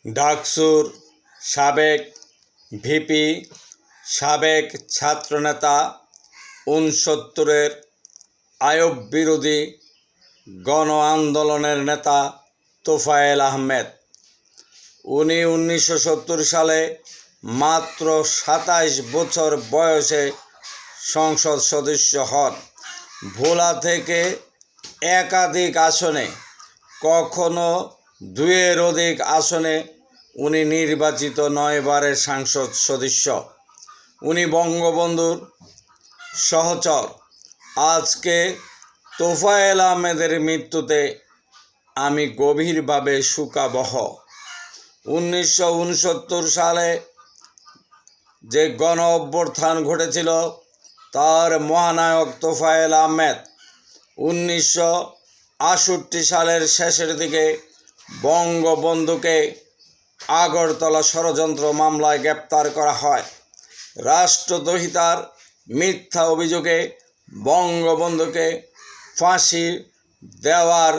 ডাকসুর সাবেক ভিপি, সাবেক ছাত্রনেতা, ৬৯-এর আইয়ুব বিরোধী গণ আন্দোলনের নেতা তোফায়েল আহমেদ। উনি ১৯৭০ সালে মাত্র ২৭ বছর বয়সে সংসদ সদস্য হন। ভোলা থেকে একাধিক আসনে, কখনো ২-এর অধিক আসনে উনি নির্বাচিত ৯ বারের সংসদ সদস্য। উনি বঙ্গবন্ধুর সহচর। আজকে তোফায়েল আহমেদের মৃত্যুতে আমি গভীরভাবে শোকাবহ। ১৯৬৯ সালে যে গণ অভ্যুত্থান ঘটেছিল তার মহানায়ক তোফায়েল আহমেদ। ১৯৬৮ সালের শেষের দিকে বঙ্গবন্ধুকে আগরতলা ষড়যন্ত্র মামলায় গ্রেপ্তার করা হয়। রাষ্ট্রদ্রোহিতার মিথ্যা অভিযোগে বঙ্গবন্ধুকে ফাঁসি দেওয়ার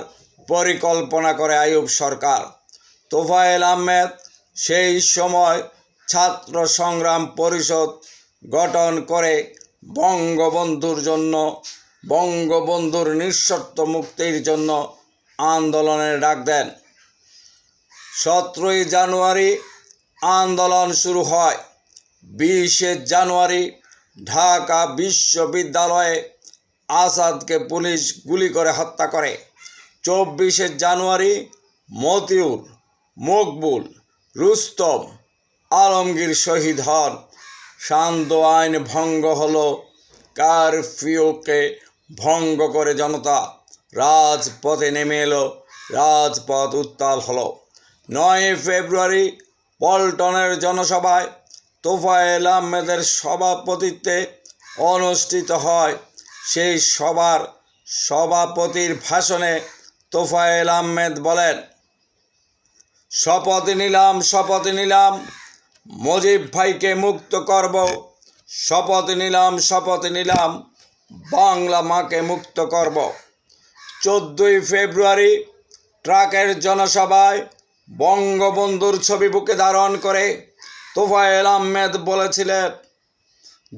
পরিকল্পনা করে আইয়ুব সরকার। তোফায়েল আহমেদ সেই সময় ছাত্র সংগ্রাম পরিষদ গঠন করে বঙ্গবন্ধুর নিঃশর্ত মুক্তির জন্য আন্দোলনের ডাক দেন। ১৭ই জানুয়ারি আন্দোলন শুরু হয়। ২০শে জানুয়ারি ঢাকা বিশ্ববিদ্যালয়ে আসাদকে পুলিশ গুলি করে হত্যা করে। ২৪শে জানুয়ারি মতিউর, মকবুল, রুস্তম, আলমগীর শহীদ হন। শান্ত আইন ভঙ্গ হলো। কারফিউকে ভঙ্গ করে জনতা রাজপথে নেমে এলো। রাজপথ উত্তাল হলো। ৯ ফেব্রুয়ারি পল্টনের জনসভায় তোফায়েল আহমেদের সভাপতিত্বে অনুষ্ঠিত হয়। সেই সভার সভাপতির ভাষণে তোফায়েল আহমেদ বলেন, শপথ নিলাম মুজিব ভাইকে মুক্ত করব। শপথ নিলাম বাংলা মাকে মুক্ত করব। ১৪ই ফেব্রুয়ারি ট্রাকের জনসভায় বঙ্গবন্ধুর ছবি বুকে ধারণ করে তোফায়েল আহমেদ বলেছিলেন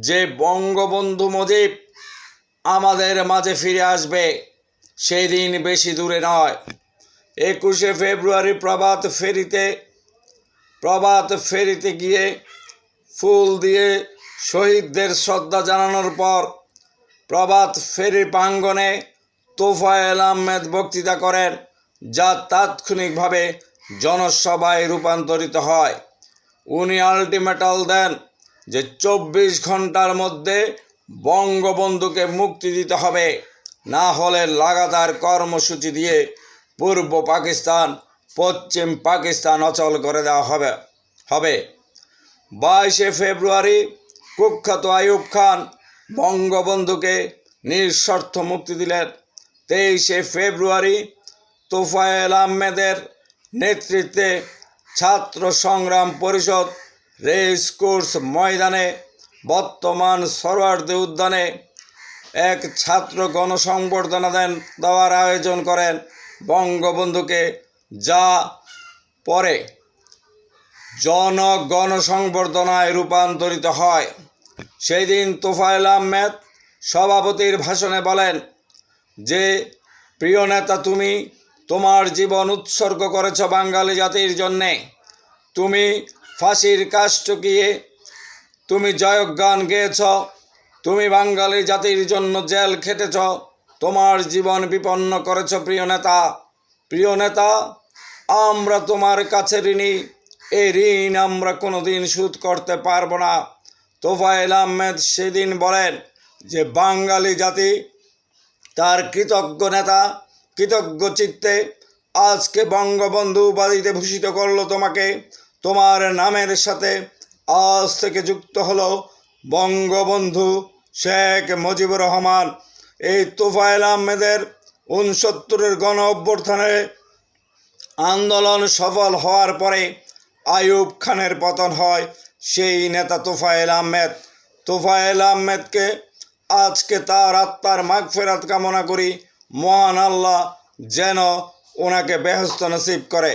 যে বঙ্গবন্ধু মুজিব আমাদের মাঝে ফিরে আসবে, সেই দিন বেশি দূরে নয়। ২১শে ফেব্রুয়ারি প্রভাত ফেরিতে গিয়ে ফুল দিয়ে শহীদদের শ্রদ্ধা জানানোর পর প্রভাত ফেরি প্রাঙ্গণে তোফায়েল আহমেদ বক্তৃতা করেন, যা তাৎক্ষণিকভাবে জনসভায় রূপান্তরিত হয়। উনি আলটিমেটাম দেন যে ২৪ ঘন্টার মধ্যে বঙ্গবন্ধুকে মুক্তি দিতে হবে, না হলে লাগাতার কর্মসূচি দিয়ে পূর্ব পাকিস্তান, পশ্চিম পাকিস্তান অচল করে দেওয়া হবে। ২২শে ফেব্রুয়ারি কুখ্যাত আইয়ুব খান বঙ্গবন্ধুকে নিঃশর্ত মুক্তি দিলেন। ২৩শে ফেব্রুয়ারি তোফায়েল আহমেদের নেতৃত্বে ছাত্র সংগ্রাম পরিষদ রেসকোর্স ময়দানে, বর্তমান সরোয়ার্দী উদ্যানে এক ছাত্র গণসংবর্ধনা দেওয়ার আয়োজন করেন বঙ্গবন্ধুকে, যা পরে জনগণসংবর্ধনায় রূপান্তরিত হয়। সেই দিন তোফায়েল আহমেদ সভাপতির ভাষণে বলেন যে, প্রিয় নেতা, তুমি তোমার জীবন উৎসর্গ করেছ বাঙালি জাতির জন্যে। তুমি ফাঁসির কাষ্ঠ গিয়ে তুমি জয়গান গেয়েছ। তুমি বাঙালি জাতির জন্য জেল খেটেছ। তোমার জীবন বিপন্ন করেছ প্রিয় নেতা, আমরা তোমার কাছে ঋণী। এই ঋণ আমরা কোনোদিন শোধ করতে পারবো না। তোফায়েল আহমেদ সেদিন বলেন যে বাঙালি জাতি তার কৃতজ্ঞ চিত্তে আজকে বঙ্গবন্ধু উপাধিতে ভূষিত করলো তোমাকে। তোমার নামের সাথে আজ থেকে যুক্ত হলো বঙ্গবন্ধু শেখ মুজিবুর রহমান। এই তোফায়েল আহমেদের ৬৯-এর গণ অভ্যুত্থানে আন্দোলন সফল হওয়ার পরে আইয়ুব খানের পতন হয়। সেই নেতা তোফায়েল আহমেদকে আজকে তার আত্মার মাগফিরাত কামনা করি। মহান আল্লাহ যেন ওনাকে বেহেশত নসিব করে।